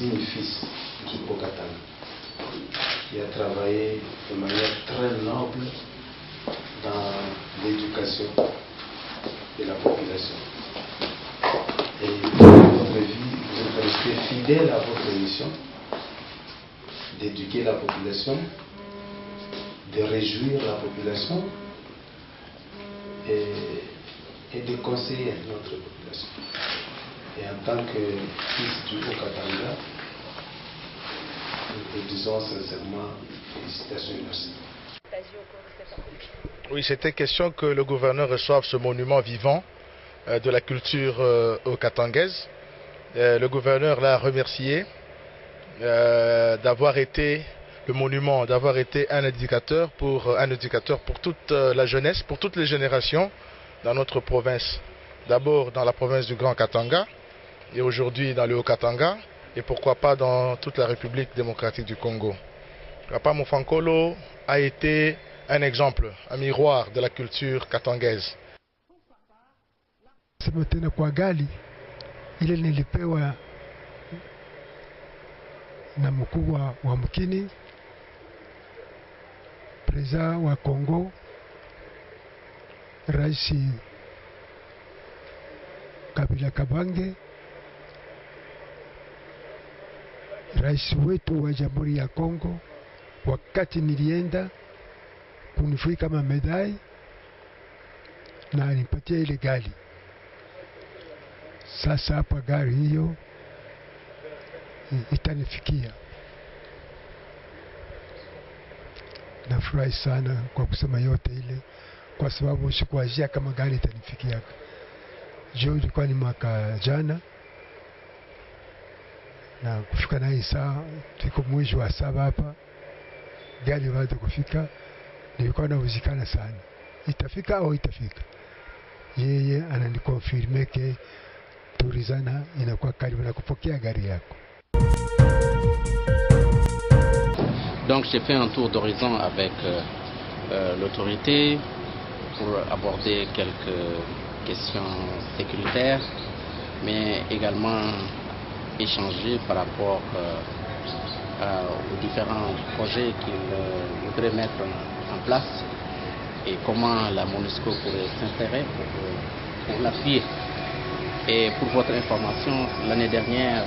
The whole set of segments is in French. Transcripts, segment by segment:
digne fils du Haut-Katanga, qui a travaillé de manière très noble dans l'éducation de la population. Et dans votre vie, vous êtes resté fidèle à votre mission d'éduquer la population, de réjouir la population et de conseiller notre population. Et en tant que fils du Haut-Katanga, nous disons sincèrement félicitations et merci. Oui, c'était question que le gouverneur reçoive ce monument vivant de la culture haut-katangaise. Le gouverneur l'a remercié d'avoir été le monument, d'avoir été un éducateur pour toute la jeunesse, pour toutes les générations dans notre province. D'abord dans la province du Grand Katanga et aujourd'hui dans le Haut-Katanga et pourquoi pas dans toute la République démocratique du Congo. Papa Mofankolo a été un exemple, un miroir de la culture katangaise. Sema tena kwa gali ile nilipewa na mkubwa wa mkini preza wa Kongo, Rais Kabila Kabange, rais wetu wa Jamhuri ya Kongo. Wakati nilienda kunifui kama medai na nipatia ile gari. Sasa hapa gari hiyo itanifikia. Nafurahi sana kwa kusema yote ile, kwa sababu sikuwazia kama gari itanifikia. Jo ilikuwa ni mwaka jana na kufika na hii saa tuko mwezi wa 7 hapa, gari bado kufika. Nilikuwa nauzikana sana itafika au itafika. Yeye ananikonfirme ke Tourizana inakuwa karibu na kupokea gari yako. Donc j'ai fait un tour d'horizon avec l'autorité pour aborder quelques questions sécuritaires, mais également échanger par rapport aux différents projets qu'il voudrait mettre en place et comment la MONUSCO pourrait s'insérer pour l'appuyer. Et pour votre information, l'année dernière,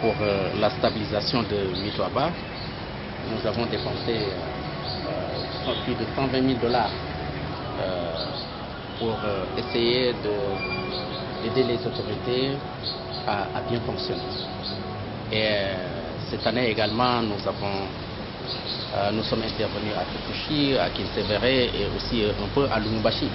pour la stabilisation de Mitoaba, nous avons dépensé plus de 120 000 $ pour essayer d'aider les autorités à bien fonctionner. Et cette année également, nous sommes intervenus à Fukushi, à Kinsevere et aussi un peu à Lumumbashi.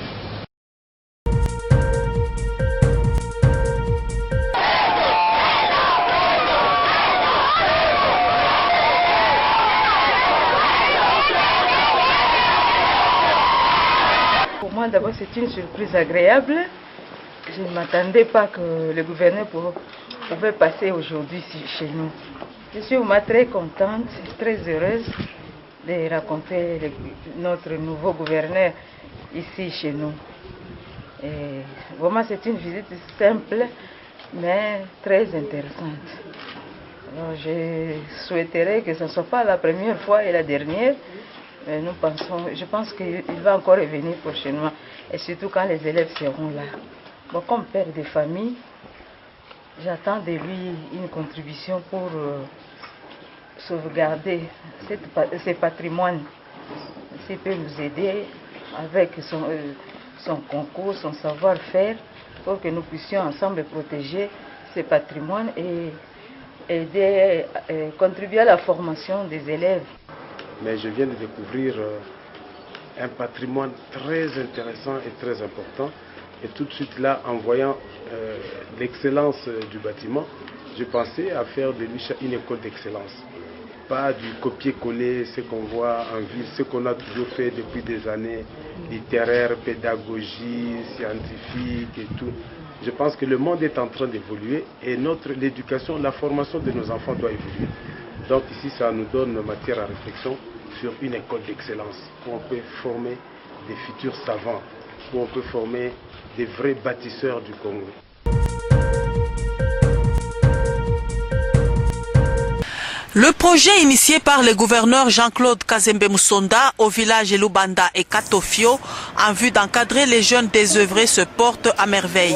Pour moi, d'abord, c'est une surprise agréable. Je ne m'attendais pas que le gouverneur pouvait passer aujourd'hui chez nous. Je suis vraiment très contente, très heureuse de rencontrer notre nouveau gouverneur ici chez nous. Et vraiment, c'est une visite simple, mais très intéressante. Alors, je souhaiterais que ce ne soit pas la première fois et la dernière. Mais je pense qu'il va encore revenir prochainement, et surtout quand les élèves seront là. Bon, comme père de famille, j'attends de lui une contribution pour sauvegarder ce patrimoine. S'il peut nous aider avec son concours, son savoir-faire, pour que nous puissions ensemble protéger ce patrimoine et aider, contribuer à la formation des élèves. Mais je viens de découvrir un patrimoine très intéressant et très important. Et tout de suite là, en voyant l'excellence du bâtiment, je pensais à faire de lui une école d'excellence. Pas du copier-coller, ce qu'on voit en ville, ce qu'on a toujours fait depuis des années, littéraire, pédagogie, scientifique et tout. Je pense que le monde est en train d'évoluer et l'éducation, la formation de nos enfants doit évoluer. Donc ici, ça nous donne matière à réflexion sur une école d'excellence où on peut former des futurs savants, où on peut former des vrais bâtisseurs du Congo. Le projet initié par le gouverneur Jean-Claude Kazembe Musonda au village Lubanda et Katofio en vue d'encadrer les jeunes désœuvrés se porte à merveille.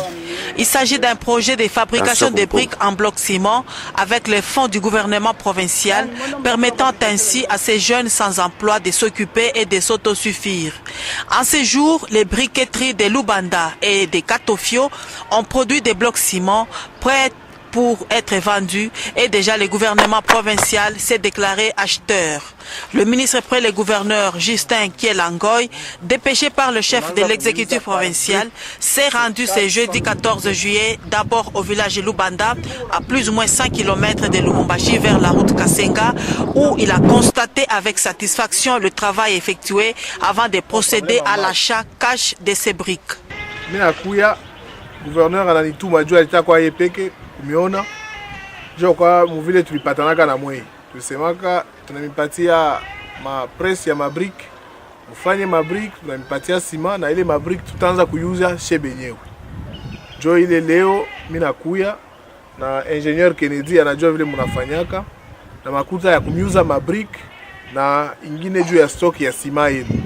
Il s'agit d'un projet de fabrication de briques en bloc ciment avec les fonds du gouvernement provincial permettant ainsi à ces jeunes sans emploi de s'occuper et de s'autosuffire. En ces jours, les briqueteries de Lubanda et de Katofio ont produit des blocs ciment prêts pour être vendu et déjà le gouvernement provincial s'est déclaré acheteur. Le ministre près le gouverneur Justin Kielangoy, dépêché par le chef de l'exécutif provincial, s'est rendu ce jeudi 14 juillet d'abord au village Lubanda à plus ou moins 100 km de Lubumbashi vers la route Kasenga où il a constaté avec satisfaction le travail effectué avant de procéder à l'achat cash de ces briques. Gouverneur ananituma juu alita kwa yeye peke umeona jo kwa mvile tulipatanaka na mwe tusemaka tunamipatia ma press ya mabrick ufanye mabrick tunamipatia sima na ile mabrick tutaanza kuuza shebenyewe jo ile leo mimi nakuya na engineer Kennedy anajua vile mnafanyaka na makuta ya kumuuza mabrick na ingine juu ya stock ya sima yenu.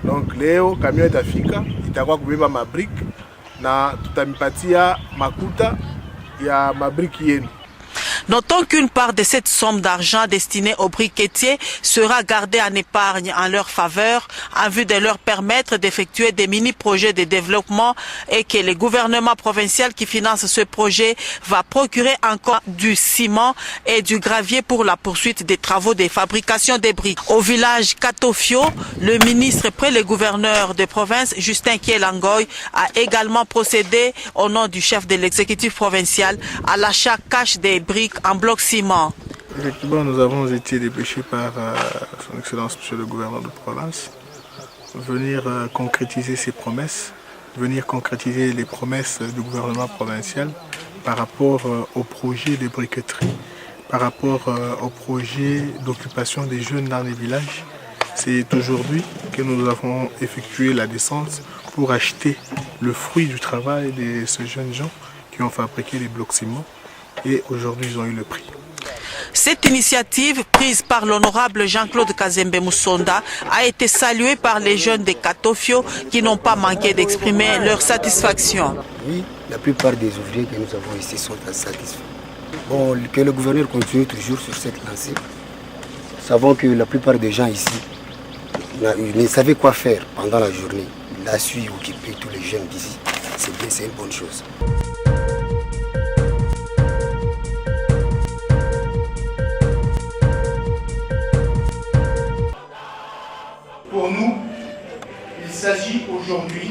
Donc leo camion itafika itakuwa kubeba mabrick na tutamipatia makuta ya mabriki yenu. Notons qu'une part de cette somme d'argent destinée aux briquetiers sera gardée en épargne en leur faveur en vue de leur permettre d'effectuer des mini-projets de développement et que le gouvernement provincial qui finance ce projet va procurer encore du ciment et du gravier pour la poursuite des travaux de fabrication des briques. Au village Katofio, le ministre près le gouverneur de province, Justin Kielangoy, a également procédé au nom du chef de l'exécutif provincial à l'achat cash des briques en bloc ciment. Effectivement, nous avons été dépêchés par son Excellence Monsieur le gouverneur de province venir concrétiser ses promesses, venir concrétiser les promesses du gouvernement provincial par rapport au projet de briqueterie, par rapport au projet d'occupation des jeunes dans les villages. C'est aujourd'hui que nous avons effectué la descente pour acheter le fruit du travail de ces jeunes gens qui ont fabriqué les blocs ciment. Et aujourd'hui, ils ont eu le prix. Cette initiative prise par l'honorable Jean-Claude Kazembe Musonda a été saluée par les jeunes de Katofio qui n'ont pas manqué d'exprimer leur satisfaction. Oui, la plupart des ouvriers que nous avons ici sont satisfaits. Bon, que le gouverneur continue toujours sur cette lancée. Nous savons que la plupart des gens ici ne savaient quoi faire pendant la journée. Il a su occuper tous les jeunes d'ici. C'est bien, c'est une bonne chose. Pour nous, il s'agit aujourd'hui,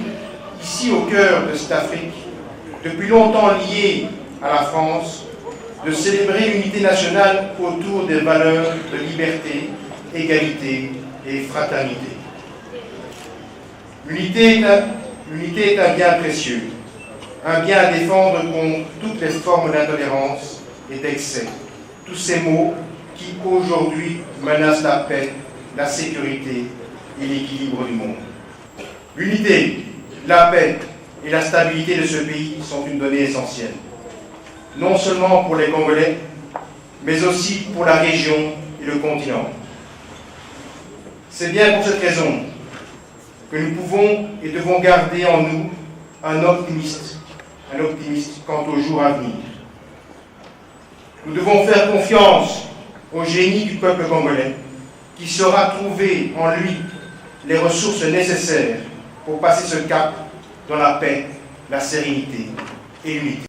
ici au cœur de cette Afrique, depuis longtemps liée à la France, de célébrer l'unité nationale autour des valeurs de liberté, égalité et fraternité. L'unité est un bien précieux, un bien à défendre contre toutes les formes d'intolérance et d'excès, tous ces maux qui aujourd'hui menacent la paix, la sécurité et l'équilibre du monde. L'unité, la paix et la stabilité de ce pays sont une donnée essentielle, non seulement pour les Congolais, mais aussi pour la région et le continent. C'est bien pour cette raison que nous pouvons et devons garder en nous un optimiste quant au jour à venir. Nous devons faire confiance au génie du peuple congolais qui saura trouver en lui les ressources nécessaires pour passer ce cap dans la paix, la sérénité et l'unité.